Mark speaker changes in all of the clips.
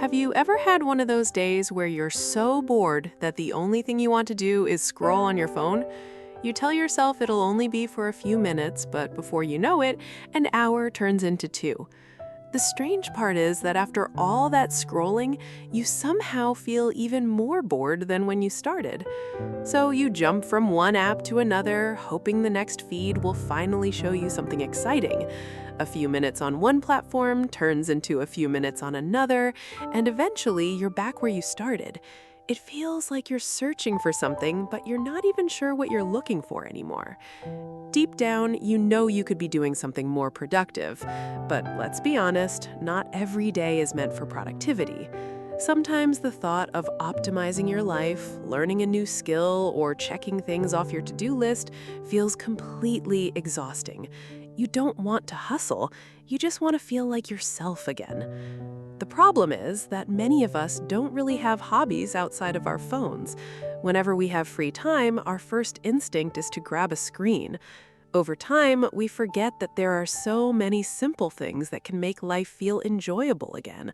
Speaker 1: Have you ever had one of those days where you're so bored that the only thing you want to do is scroll on your phone? You tell yourself it'll only be for a few minutes, but before you know it, an hour turns into two. The strange part is that after all that scrolling, you somehow feel even more bored than when you started. So you jump from one app to another, hoping the next feed will finally show you something exciting. A few minutes on one platform turns into a few minutes on another, and eventually you're back where you started. It feels like you're searching for something, but you're not even sure what you're looking for anymore. Deep down, you know you could be doing something more productive. But let's be honest, not every day is meant for productivity. Sometimes the thought of optimizing your life, learning a new skill, or checking things off your to-do list feels completely exhausting. You don't want to hustle, you just want to feel like yourself again. The problem is that many of us don't really have hobbies outside of our phones. Whenever we have free time, our first instinct is to grab a screen. Over time, we forget that there are so many simple things that can make life feel enjoyable again.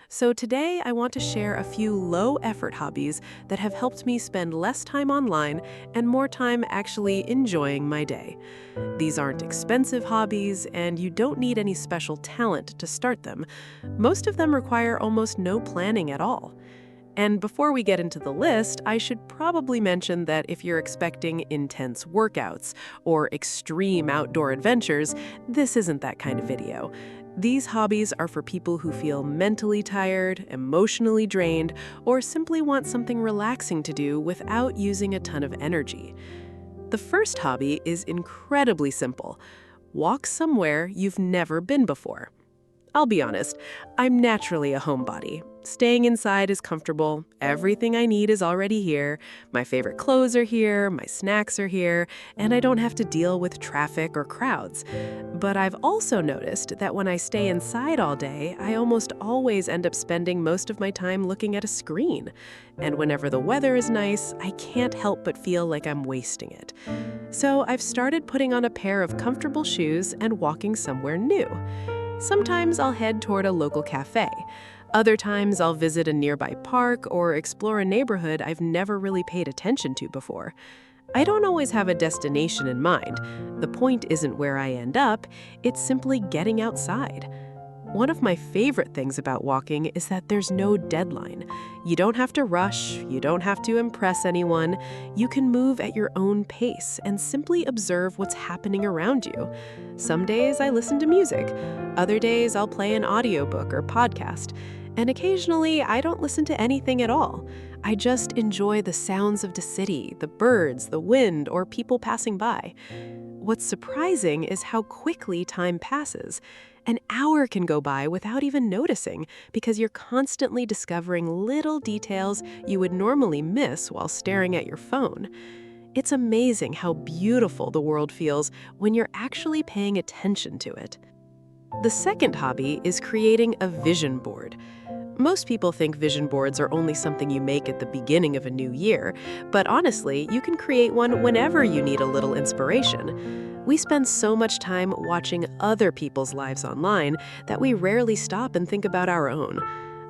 Speaker 1: So today, I want to share a few low-effort hobbies that have helped me spend less time online and more time actually enjoying my day. These aren't expensive hobbies, and you don't need any special talent to start them. Most of them require almost no planning at all. And before we get into the list, I should probably mention that if you're expecting intense workouts or extreme outdoor adventures, this isn't that kind of video. These hobbies are for people who feel mentally tired, emotionally drained, or simply want something relaxing to do without using a ton of energy. The first hobby is incredibly simple. Walk somewhere you've never been before. I'll be honest, I'm naturally a homebody. Staying inside is comfortable, everything I need is already here, my favorite clothes are here, my snacks are here, and I don't have to deal with traffic or crowds. But I've also noticed that when I stay inside all day, I almost always end up spending most of my time looking at a screen. And whenever the weather is nice, I can't help but feel like I'm wasting it. So I've started putting on a pair of comfortable shoes and walking somewhere new. Sometimes I'll head toward a local cafe. Other times I'll visit a nearby park or explore a neighborhood I've never really paid attention to before. I don't always have a destination in mind. The point isn't where I end up, it's simply getting outside. One of my favorite things about walking is that there's no deadline. You don't have to rush, you don't have to impress anyone. You can move at your own pace and simply observe what's happening around you. Some days I listen to music. Other days I'll play an audiobook or podcast. And occasionally I don't listen to anything at all. I just enjoy the sounds of the city, the birds, the wind, or people passing by. What's surprising is how quickly time passes. An hour can go by without even noticing because you're constantly discovering little details you would normally miss while staring at your phone. It's amazing how beautiful the world feels when you're actually paying attention to it. The second hobby is creating a vision board. Most people think vision boards are only something you make at the beginning of a new year, but honestly, you can create one whenever you need a little inspiration. We spend so much time watching other people's lives online that we rarely stop and think about our own.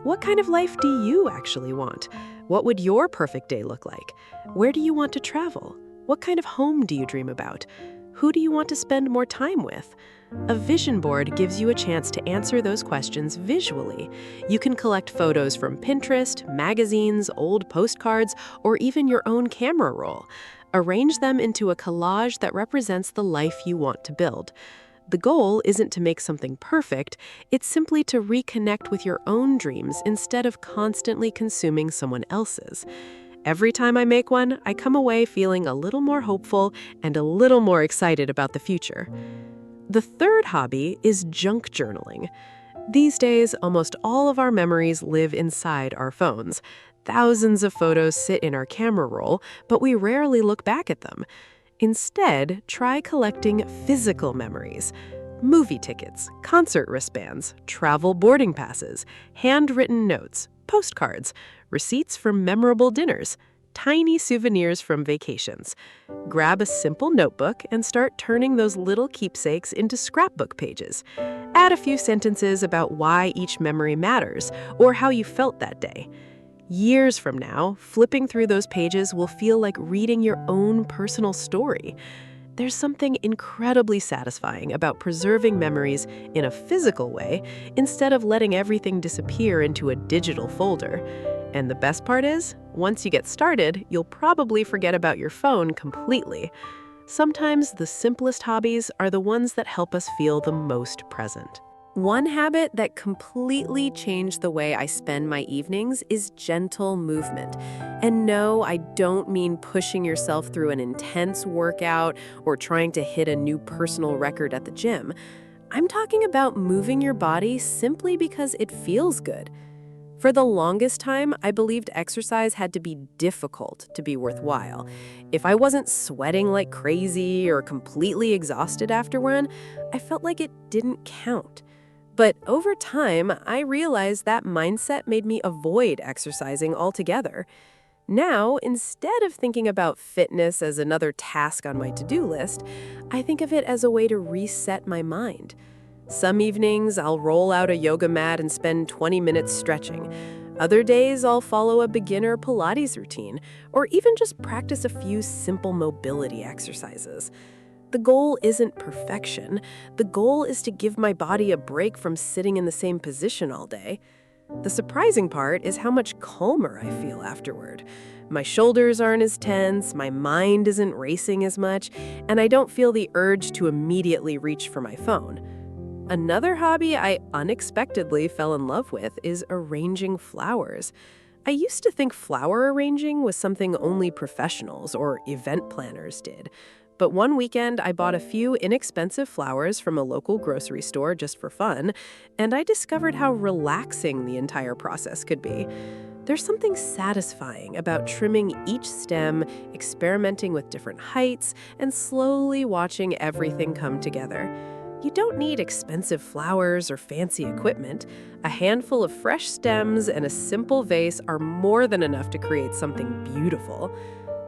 Speaker 1: What kind of life do you actually want? What would your perfect day look like? Where do you want to travel? What kind of home do you dream about? Who do you want to spend more time with? A vision board gives you a chance to answer those questions visually. You can collect photos from Pinterest, magazines, old postcards, or even your own camera roll. Arrange them into a collage that represents the life you want to build. The goal isn't to make something perfect, it's simply to reconnect with your own dreams instead of constantly consuming someone else's. Every time I make one, I come away feeling a little more hopeful and a little more excited about the future. The third hobby is junk journaling. These days, almost all of our memories live inside our phones. Thousands of photos sit in our camera roll, but we rarely look back at them. Instead, try collecting physical memories. Movie tickets, concert wristbands, travel boarding passes, handwritten notes, postcards, receipts from memorable dinners. tiny souvenirs from vacations. Grab a simple notebook and start turning those little keepsakes into scrapbook pages. Add a few sentences about why each memory matters or how you felt that day. Years from now, flipping through those pages will feel like reading your own personal story. There's something incredibly satisfying about preserving memories in a physical way instead of letting everything disappear into a digital folder. And the best part is, once you get started, you'll probably forget about your phone completely. Sometimes the simplest hobbies are the ones that help us feel the most present. One habit that completely changed the way I spend my evenings is gentle movement. And no, I don't mean pushing yourself through an intense workout or trying to hit a new personal record at the gym. I'm talking about moving your body simply because it feels good. For the longest time, I believed exercise had to be difficult to be worthwhile. If I wasn't sweating like crazy or completely exhausted afterward, I felt like it didn't count. But over time, I realized that mindset made me avoid exercising altogether. Now, instead of thinking about fitness as another task on my to-do list, I think of it as a way to reset my mind. Some evenings, I'll roll out a yoga mat and spend 20 minutes stretching. Other days, I'll follow a beginner Pilates routine, or even just practice a few simple mobility exercises. The goal isn't perfection. The goal is to give my body a break from sitting in the same position all day. The surprising part is how much calmer I feel afterward. My shoulders aren't as tense, my mind isn't racing as much, and I don't feel the urge to immediately reach for my phone. Another hobby I unexpectedly fell in love with is arranging flowers. I used to think flower arranging was something only professionals or event planners did. But one weekend, I bought a few inexpensive flowers from a local grocery store just for fun, and I discovered how relaxing the entire process could be. There's something satisfying about trimming each stem, experimenting with different heights, and slowly watching everything come together. You don't need expensive flowers or fancy equipment. A handful of fresh stems and a simple vase are more than enough to create something beautiful.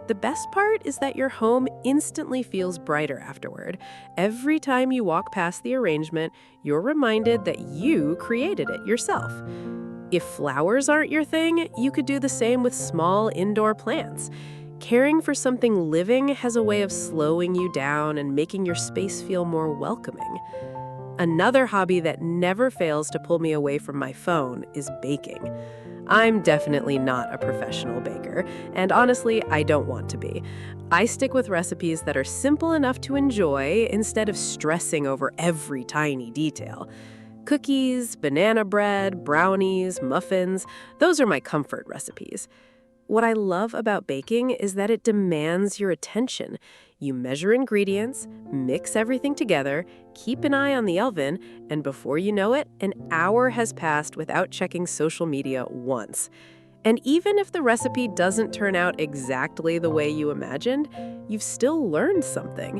Speaker 1: The best part is that your home instantly feels brighter afterward. Every time you walk past the arrangement, you're reminded that you created it yourself. If flowers aren't your thing, you could do the same with small indoor plants. Caring for something living has a way of slowing you down and making your space feel more welcoming. Another hobby that never fails to pull me away from my phone is baking. I'm definitely not a professional baker, and honestly, I don't want to be. I stick with recipes that are simple enough to enjoy instead of stressing over every tiny detail. Cookies, banana bread, brownies, muffins, those are my comfort recipes. What I love about baking is that it demands your attention. You measure ingredients, mix everything together, keep an eye on the oven, and before you know it, an hour has passed without checking social media once. And even if the recipe doesn't turn out exactly the way you imagined, you've still learned something.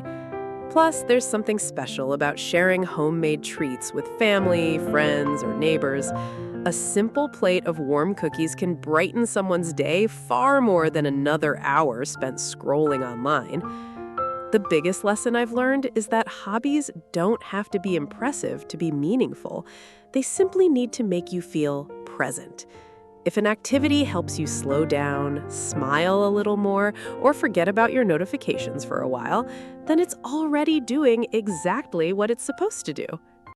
Speaker 1: Plus, there's something special about sharing homemade treats with family, friends, or neighbors. A simple plate of warm cookies can brighten someone's day far more than another hour spent scrolling online. The biggest lesson I've learned is that hobbies don't have to be impressive to be meaningful. They simply need to make you feel present. If an activity helps you slow down, smile a little more, or forget about your notifications for a while, then it's already doing exactly what it's supposed to do.